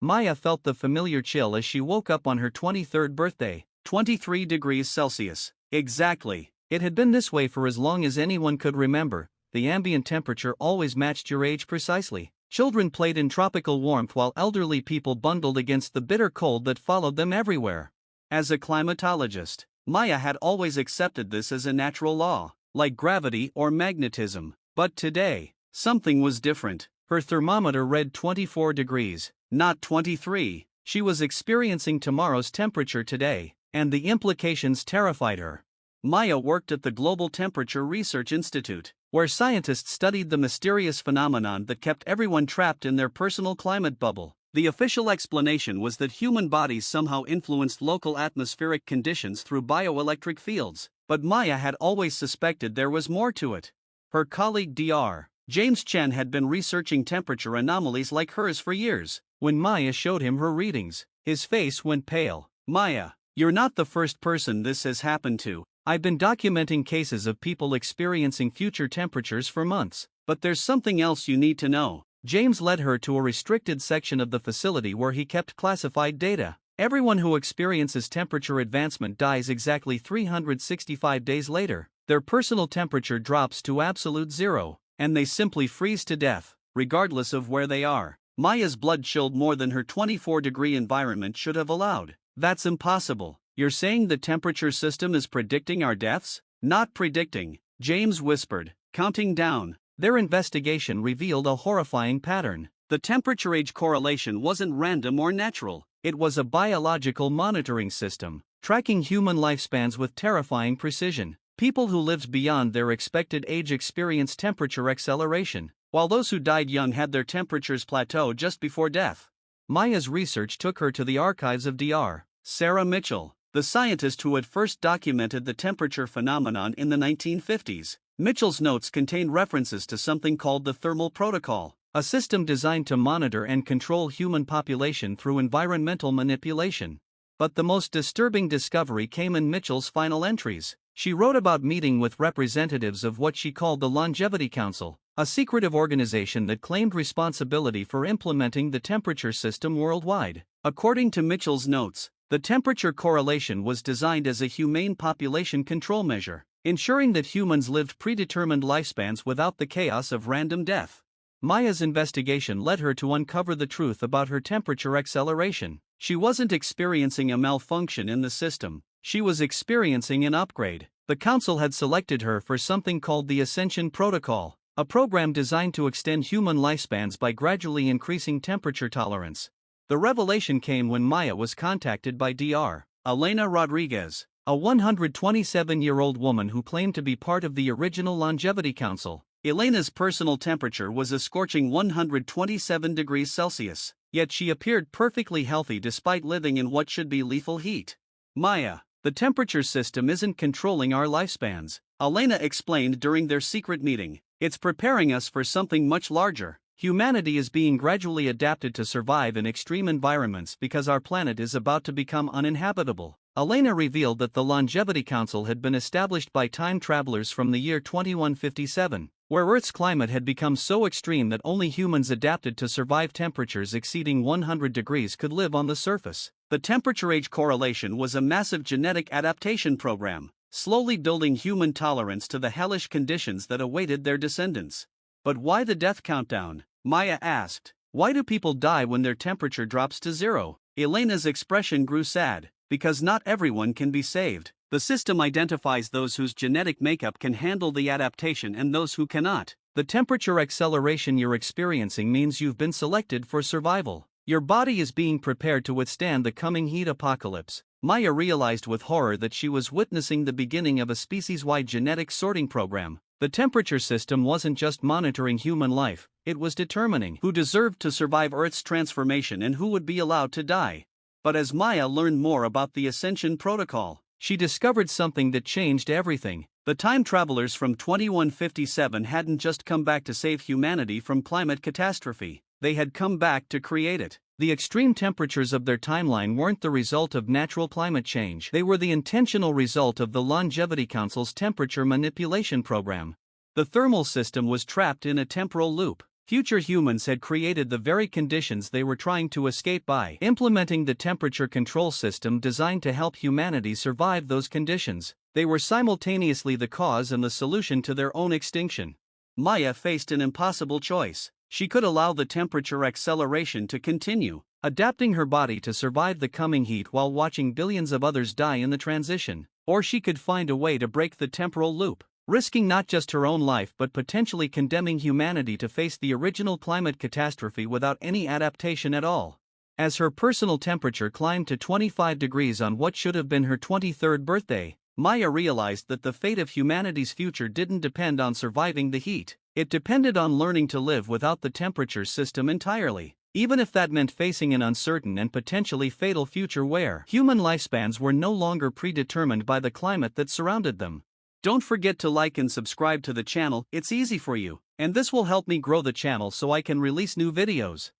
Maya felt the familiar chill as she woke up on her 23rd birthday. 23 degrees Celsius. Exactly. It had been this way for as long as anyone could remember. The ambient temperature always matched your age precisely. Children played in tropical warmth while elderly people bundled against the bitter cold that followed them everywhere. As a climatologist, Maya had always accepted this as a natural law, like gravity or magnetism. But today, something was different. Her thermometer read 24 degrees, not 23. She was experiencing tomorrow's temperature today, and the implications terrified her. Maya worked at the Global Temperature Research Institute, where scientists studied the mysterious phenomenon that kept everyone trapped in their personal climate bubble. The official explanation was that human bodies somehow influenced local atmospheric conditions through bioelectric fields, but Maya had always suspected there was more to it. Her colleague Dr. James Chen had been researching temperature anomalies like hers for years. When Maya showed him her readings, his face went pale. "Maya, you're not the first person this has happened to. I've been documenting cases of people experiencing future temperatures for months, but there's something else you need to know." James led her to a restricted section of the facility where he kept classified data. Everyone who experiences temperature advancement dies exactly 365 days later. Their personal temperature drops to absolute zero, and they simply freeze to death, regardless of where they are. Maya's blood chilled more than her 24-degree environment should have allowed. "That's impossible. You're saying the temperature system is predicting our deaths?" "Not predicting," James whispered, counting down. Their investigation revealed a horrifying pattern. The temperature-age correlation wasn't random or natural. It was a biological monitoring system, tracking human lifespans with terrifying precision. People who lived beyond their expected age experienced temperature acceleration, while those who died young had their temperatures plateau just before death. Maya's research took her to the archives of Dr. Sarah Mitchell, the scientist who had first documented the temperature phenomenon in the 1950s. Mitchell's notes contained references to something called the thermal protocol, a system designed to monitor and control human population through environmental manipulation. But the most disturbing discovery came in Mitchell's final entries. She wrote about meeting with representatives of what she called the Longevity Council, a secretive organization that claimed responsibility for implementing the temperature system worldwide. According to Mitchell's notes, the temperature correlation was designed as a humane population control measure, ensuring that humans lived predetermined lifespans without the chaos of random death. Maya's investigation led her to uncover the truth about her temperature acceleration. She wasn't experiencing a malfunction in the system, she was experiencing an upgrade. The council had selected her for something called the Ascension Protocol, a program designed to extend human lifespans by gradually increasing temperature tolerance. The revelation came when Maya was contacted by Dr. Elena Rodriguez, a 127-year-old woman who claimed to be part of the original Longevity Council. Elena's personal temperature was a scorching 127 degrees Celsius, yet she appeared perfectly healthy despite living in what should be lethal heat. "Maya, the temperature system isn't controlling our lifespans," Elena explained during their secret meeting. "It's preparing us for something much larger. Humanity is being gradually adapted to survive in extreme environments because our planet is about to become uninhabitable." Elena revealed that the Longevity Council had been established by time travelers from the year 2157, where Earth's climate had become so extreme that only humans adapted to survive temperatures exceeding 100 degrees could live on the surface. The temperature-age correlation was a massive genetic adaptation program, slowly building human tolerance to the hellish conditions that awaited their descendants. "But why the death countdown?" Maya asked. "Why do people die when their temperature drops to zero?" Elena's expression grew sad. "Because not everyone can be saved. The system identifies those whose genetic makeup can handle the adaptation and those who cannot. The temperature acceleration you're experiencing means you've been selected for survival. Your body is being prepared to withstand the coming heat apocalypse." Maya realized with horror that she was witnessing the beginning of a species-wide genetic sorting program. The temperature system wasn't just monitoring human life, it was determining who deserved to survive Earth's transformation and who would be allowed to die. But as Maya learned more about the Ascension Protocol, she discovered something that changed everything. The time travelers from 2157 hadn't just come back to save humanity from climate catastrophe, they had come back to create it. The extreme temperatures of their timeline weren't the result of natural climate change, they were the intentional result of the Longevity Council's temperature manipulation program. The thermal system was trapped in a temporal loop, Future humans had created the very conditions they were trying to escape by implementing the temperature control system designed to help humanity survive those conditions. They were simultaneously the cause and the solution to their own extinction. Maya faced an impossible choice. She could allow the temperature acceleration to continue, adapting her body to survive the coming heat while watching billions of others die in the transition, or she could find a way to break the temporal loop, risking not just her own life but potentially condemning humanity to face the original climate catastrophe without any adaptation at all. As her personal temperature climbed to 25 degrees on what should have been her 23rd birthday, Maya realized that the fate of humanity's future didn't depend on surviving the heat. It depended on learning to live without the temperature system entirely, even if that meant facing an uncertain and potentially fatal future where human lifespans were no longer predetermined by the climate that surrounded them. Don't forget to like and subscribe to the channel. It's easy for you, and this will help me grow the channel so I can release new videos.